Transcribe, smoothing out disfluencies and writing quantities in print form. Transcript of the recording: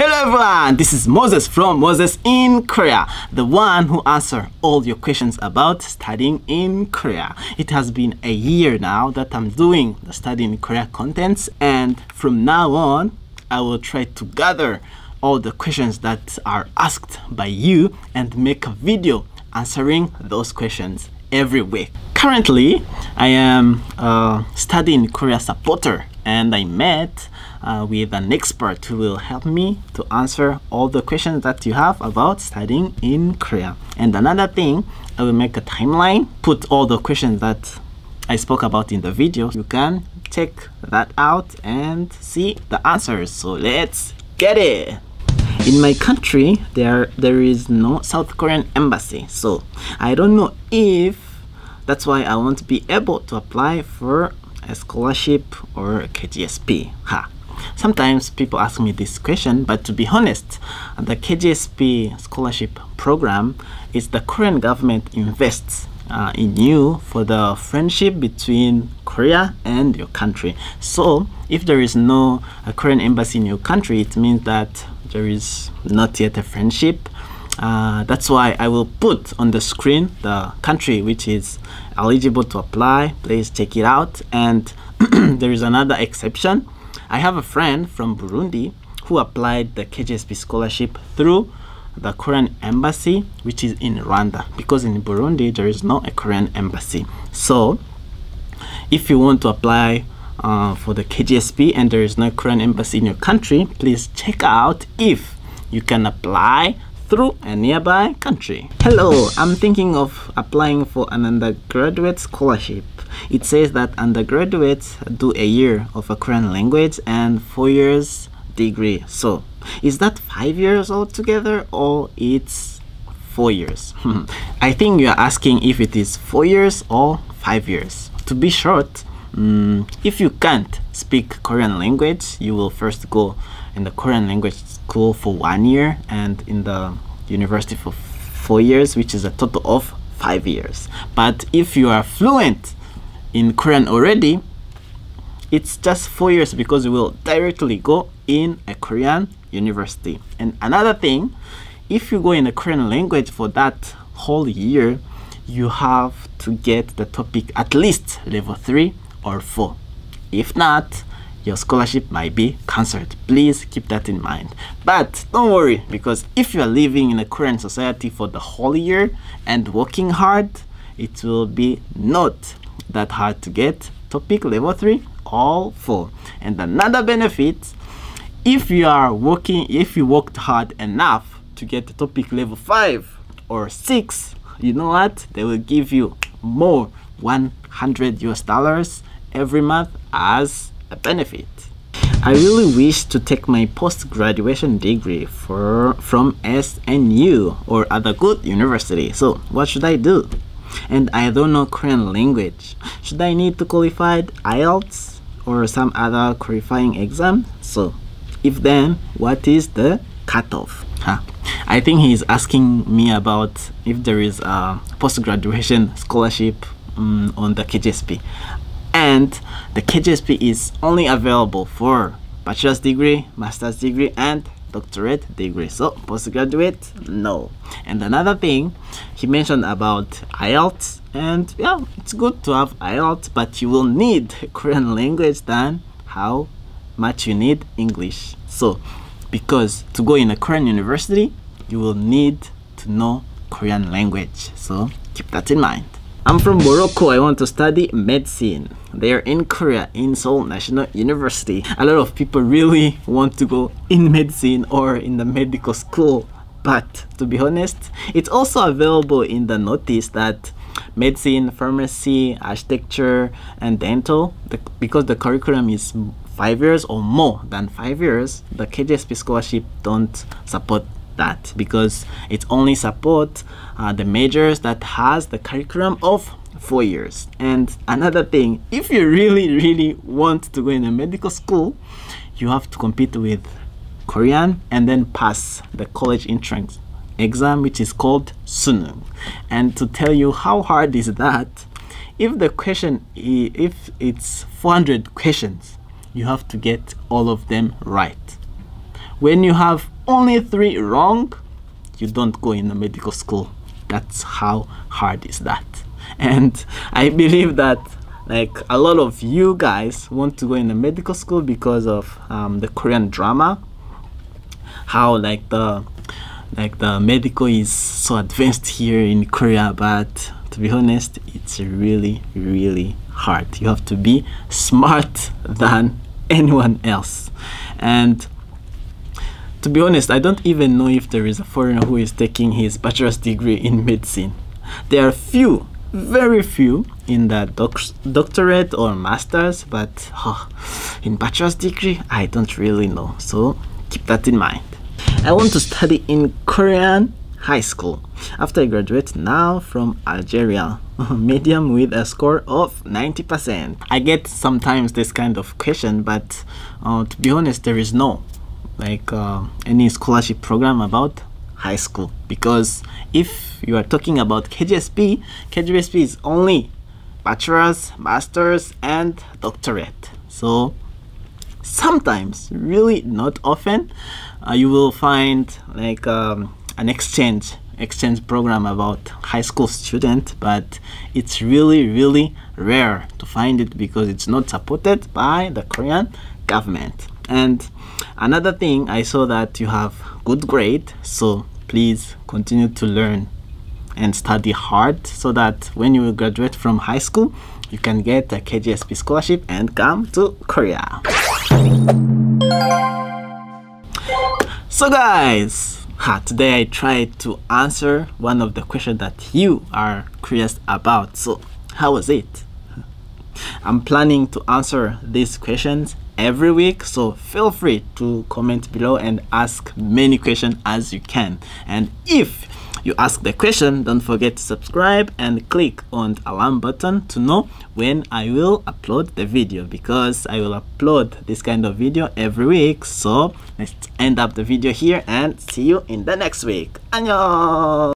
Hello everyone, this is Moses from Moses in Korea, the one who answers all your questions about studying in Korea. It has been a year now that I'm doing the study in Korea contents, and from now on, I will try to gather all the questions that are asked by you and make a video answering those questions every week. Currently, I am a studying Korea supporter, and I met with an expert who will help me to answer all the questions that you have about studying in Korea. And another thing, I will make a timeline, put all the questions that I spoke about in the video. You can check that out and see the answers. So let's get it. In my country, there is no South Korean embassy, so I don't know if that's why I won't be able to apply for a scholarship or a KGSP. Sometimes people ask me this question, but to be honest, the KGSP scholarship program is the Korean government invests in you for the friendship between Korea and your country. So if there is no Korean embassy in your country, it means that there is not yet a friendship. That's why I will put on the screen the country which is eligible to apply. Please check it out. And there is another exception. I have a friend from Burundi who applied the KGSP scholarship through the Korean embassy, which is in Rwanda, because in Burundi there is no a Korean embassy. So if you want to apply for the KGSP and there is no Korean embassy in your country, please check out if you can apply through a nearby country. Hello, I'm thinking of applying for an undergraduate scholarship. It says that undergraduates do a year of a Korean language and 4 years degree. So is that 5 years altogether, or it's 4 years? I think you are asking if it is 4 years or 5 years. To be short, if you can't speak Korean language, you will first go in the Korean language school for 1 year and in the university for 4 years, which is a total of 5 years. But if you are fluent in Korean already, it's just 4 years because you will directly go in a Korean university. And another thing, if you go in a Korean language for that whole year, you have to get the topic at least level 3 or 4. If not, your scholarship might be cancelled. Please keep that in mind. But don't worry, because if you are living in a Korean society for the whole year and working hard, it will be not that hard to get topic level 3 or 4. And another benefit, if you worked hard enough to get the topic level 5 or 6, you know what? They will give you more $100 every month as a benefit. I really wish to take my post-graduation degree from SNU or other good university. So what should I do? And I don't know Korean language. Should I need to qualify IELTS or some other qualifying exam? So if then, what is the cutoff? I think he is asking me about if there is a post-graduation scholarship on the KGSP. And the KGSP is only available for bachelor's degree, master's degree, and doctorate degree. So postgraduate, no. And another thing, he mentioned about IELTS, and yeah, it's good to have IELTS, but you will need Korean language than how much you need English. So because to go in a Korean university, you will need to know Korean language. So keep that in mind. I'm from Morocco. I want to study medicine. They are in Korea, in Seoul National University. A lot of people really want to go in medicine or in the medical school. But to be honest, it's also available in the notice that medicine, pharmacy, architecture, and dental, because the curriculum is 5 years or more than 5 years, the KGSP scholarship don't support that, because it only support the majors that has the curriculum of 4 years. And another thing, if you really want to go in a medical school, you have to compete with Korean and then pass the college entrance exam, which is called Sunung. And to tell you how hard is that, if it's 400 questions, you have to get all of them right. when you have only 3 wrong, you don't go in the medical school. That's how hard is that. And I believe that like a lot of you guys want to go in the medical school because of the Korean drama, how like the medical is so advanced here in Korea. But to be honest, it's really hard. You have to be smart than anyone else. And to be honest, I don't even know if there is a foreigner who is taking his bachelor's degree in medicine. There are few, very few in the doctorate or master's, but in bachelor's degree, I don't really know. So keep that in mind. I want to study in Korean high school after I graduate now from Algeria, medium with a score of 90%. I get sometimes this kind of question, but to be honest, there is no like any scholarship program about high school, because if you are talking about KGSP is only bachelor's, master's, and doctorate. So sometimes, really not often, you will find like an exchange program about high school student, but it's really rare to find it because it's not supported by the Korean government. And another thing, I saw that you have good grade, so please continue to learn and study hard so that when you graduate from high school, you can get a KGSP scholarship and come to Korea. So guys, today I tried to answer one of the questions that you are curious about. So how was it? I'm planning to answer these questions every week, so feel free to comment below and ask many questions as you can. And if you ask the question, don't forget to subscribe and click on the alarm button to know when I will upload the video, because I will upload this kind of video every week. So let's end up the video here and see you in the next week. Annyeong!